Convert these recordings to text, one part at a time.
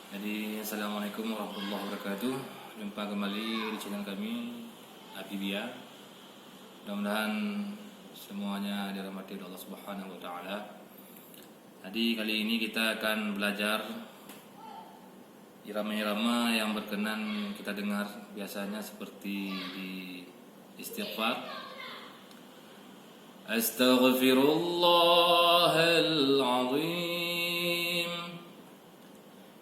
Jadi assalamualaikum warahmatullahi wabarakatuh. Jumpa kembali di channel kami Habibia. Mudah-mudahan semuanya dirahmati oleh Allah Subhanahu wa taala. Jadi kali ini kita akan belajar irama-irama yang berkenan kita dengar biasanya seperti di istighfar. Astaghfirullahal azim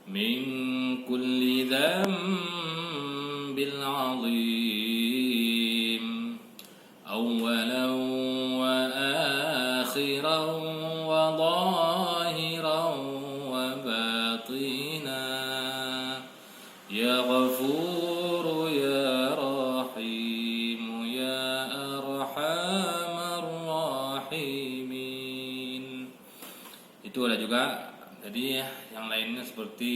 min kulli dhanbil azim awwalan wa akhiran wa zahiran wa batina ya ghafur ya rahim ya arhamar rahimin. Itu ada juga. Jadi yang lainnya seperti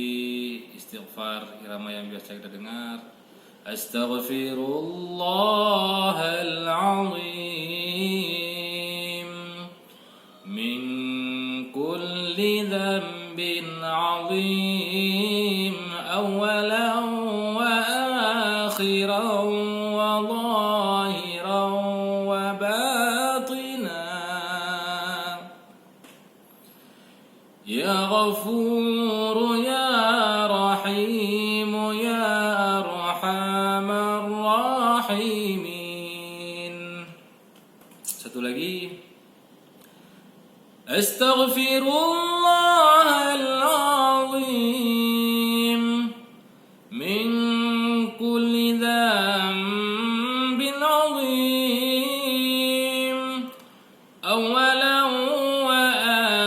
istighfar, irama yang biasa kita dengar. Astaghfirullahal azim min kulli dhanbin azim awwalan wa akhiran wa zahiran wa batina ya ghafur ya rahim ya arhamar rahimin. Satu lagi. Astaghfirullahal azim min kulli dhanbin azim awwalan wa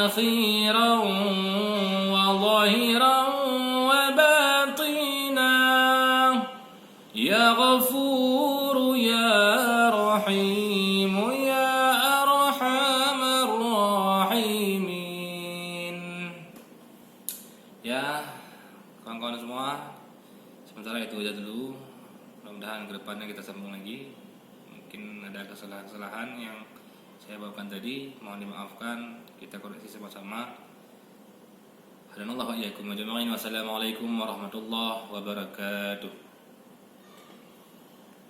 akhiran wa zahiran wa batina ya ghafur ya rahim ya arhamar rahimin. Ya, kawan-kawan semua, sementara itu aja dulu. Mudah-mudahan kedepannya kita sambung lagi. Mungkin ada kesalahan-kesalahan yang saya bawakan tadi, mohon dimaafkan, kita koreksi sama-sama. Hadanallahu wa iyyakum ajma'in. Wassalamualaikum warahmatullahi wabarakatuh.